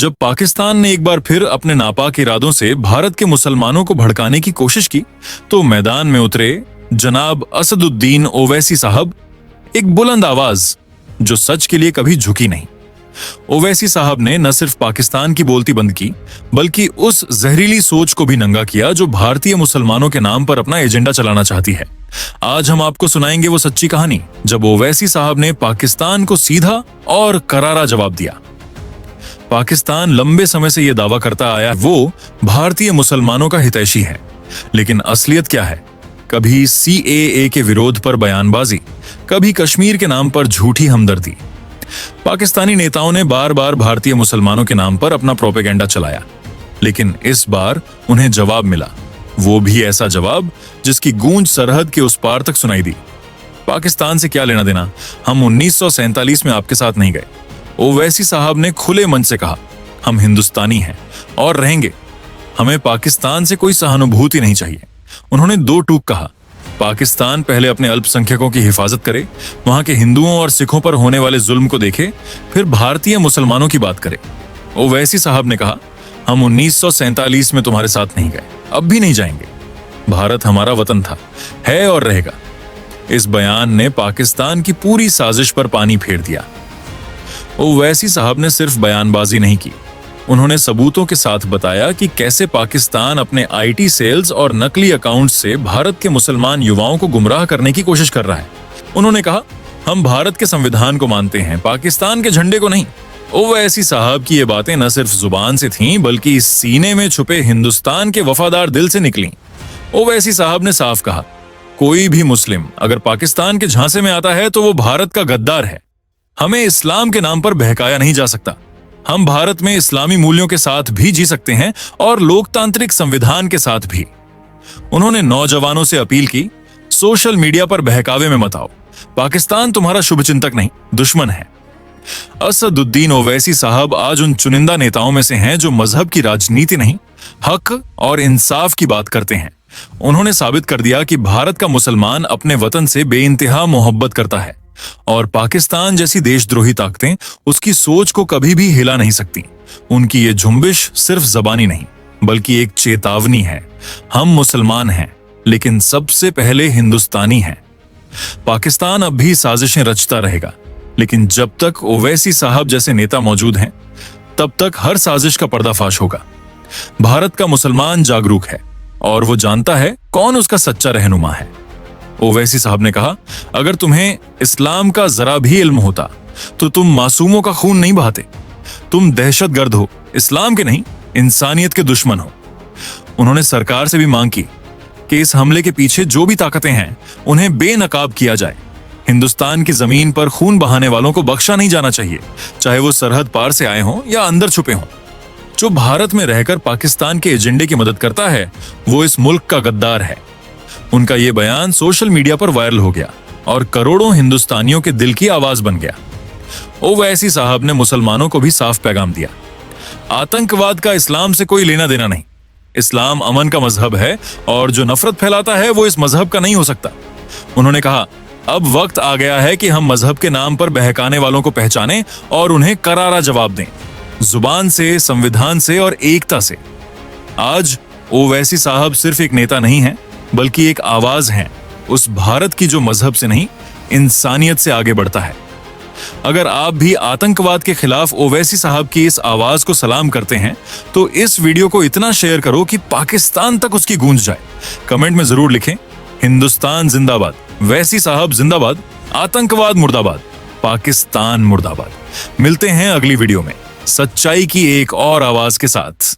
जब पाकिस्तान ने एक बार फिर अपने नापाक इरादों से भारत के मुसलमानों को भड़काने की कोशिश की, तो मैदान में उतरे जनाब असदुद्दीन ओवैसी साहब, एक बुलंद आवाज जो सच के लिए कभी झुकी नहीं। ओवैसी साहब ने न सिर्फ पाकिस्तान की बोलती बंद की, बल्कि उस जहरीली सोच को भी नंगा किया जो भारतीय मुसलमानों के नाम पर अपना एजेंडा चलाना चाहती है। आज हम आपको सुनाएंगे वो सच्ची कहानी जब ओवैसी साहब ने पाकिस्तान को सीधा और करारा जवाब दिया। पाकिस्तान लंबे समय से यह दावा करता आया वो भारतीय मुसलमानों का हितैषी है, लेकिन असलियत क्या है? कभी CAA के विरोध पर बयानबाजी, कभी कश्मीर के नाम पर झूठी हमदर्दी। पाकिस्तानी नेताओं ने बार बार भारतीय मुसलमानों के नाम पर अपना प्रोपेगेंडा चलाया, लेकिन इस बार उन्हें जवाब मिला, वो भी ऐसा जवाब जिसकी गूंज सरहद के उस पार तक सुनाई दी। पाकिस्तान से क्या लेना देना, हम 1947 में आपके साथ नहीं गए। ओवैसी साहब ने खुले मन से कहा, हम हिंदुस्तानी हैं और रहेंगे, हमें पाकिस्तान से कोई सहानुभूति नहीं चाहिए। उन्होंने दो टूक कहा, पाकिस्तान पहले अपने अल्पसंख्यकों की हिफाजत करे, वहां के हिंदुओं और सिखों पर होने वाले जुल्म को देखे, फिर भारतीय मुसलमानों की बात करे। ओवैसी साहब ने कहा, हम 1947 में तुम्हारे साथ नहीं गए, अब भी नहीं जाएंगे। भारत हमारा वतन था, है और रहेगा। इस बयान ने पाकिस्तान की पूरी साजिश पर पानी फेर दिया। ओवैसी साहब ने सिर्फ बयानबाजी नहीं की, उन्होंने सबूतों के साथ बताया कि कैसे पाकिस्तान अपने IT सेल्स और नकली अकाउंट्स से भारत के मुसलमान युवाओं को गुमराह करने की कोशिश कर रहा है। उन्होंने कहा, हम भारत के संविधान को मानते हैं, पाकिस्तान के झंडे को नहीं। ओवैसी साहब की ये बातें न सिर्फ जुबान से थीं, बल्कि सीने में छुपे हिंदुस्तान के वफादार दिल से निकली। ओवैसी साहब ने साफ कहा, कोई भी मुस्लिम अगर पाकिस्तान के झांसे में आता है तो वो भारत का गद्दार है। हमें इस्लाम के नाम पर बहकाया नहीं जा सकता। हम भारत में इस्लामी मूल्यों के साथ भी जी सकते हैं और लोकतांत्रिक संविधान के साथ भी। उन्होंने नौजवानों से अपील की, सोशल मीडिया पर बहकावे में मत आओ, पाकिस्तान तुम्हारा शुभचिंतक नहीं, दुश्मन है। असदुद्दीन ओवैसी साहब आज उन चुनिंदा नेताओं में से हैं जो मजहब की राजनीति नहीं, हक और इंसाफ की बात करते हैं। उन्होंने साबित कर दिया कि भारत का मुसलमान अपने वतन से बेइंतहा मोहब्बत करता है और पाकिस्तान जैसी देशद्रोही ताकतें उसकी सोच को कभी भी हिला नहीं सकती। उनकी ये झुंबिश सिर्फ जबानी नहीं, बल्कि एक चेतावनी है। हम मुसलमान हैं, लेकिन सबसे पहले हिंदुस्तानी हैं। पाकिस्तान अब भी साजिशें रचता रहेगा, लेकिन जब तक ओवैसी साहब जैसे नेता मौजूद हैं, तब तक हर साजिश का पर्दाफाश होगा। भारत का मुसलमान जागरूक है और वो जानता है कौन उसका सच्चा रहनुमा है। ओवैसी साहब ने कहा, अगर तुम्हें इस्लाम का जरा भी इल्म होता तो तुम मासूमों का खून नहीं बहाते। तुम दहशतगर्द हो, इस्लाम के नहीं, इंसानियत के दुश्मन हो। उन्होंने सरकार से भी मांग की कि इस हमले के पीछे जो भी ताकतें हैं उन्हें बेनकाब किया जाए। हिंदुस्तान की जमीन पर खून बहाने वालों को बख्शा नहीं जाना चाहिए, चाहे वो सरहद पार से आए हों या अंदर छुपे हों। जो भारत में रहकर पाकिस्तान के एजेंडे की मदद करता है वो इस मुल्क का गद्दार है। उनका ये बयान सोशल मीडिया पर वायरल हो गया और करोड़ों हिंदुस्तानियों के दिल की आवाज बन गया। ओवैसी साहब ने मुसलमानों को भी साफ पैगाम दिया, आतंकवाद का इस्लाम से कोई लेना देना नहीं। इस्लाम अमन का मजहब है और जो नफरत फैलाता है वो इस मजहब का नहीं हो सकता। उन्होंने कहा, अब वक्त आ गया है कि हम मजहब के नाम पर बहकाने वालों को पहचानें और उन्हें करारा जवाब दें, जुबान से, संविधान से और एकता से। आज ओवैसी साहब सिर्फ एक नेता नहीं है, बल्कि एक आवाज है उस भारत की जो मजहब से नहीं, इंसानियत से आगे बढ़ता है। अगर आप भी आतंकवाद के खिलाफ ओवैसी साहब की इस आवाज को सलाम करते हैं तो इस वीडियो को इतना शेयर करो कि पाकिस्तान तक उसकी गूंज जाए। कमेंट में जरूर लिखें, हिंदुस्तान जिंदाबाद, वैसी साहब जिंदाबाद, आतंकवाद मुर्दाबाद, पाकिस्तान मुर्दाबाद। मिलते हैं अगली वीडियो में सच्चाई की एक और आवाज के साथ।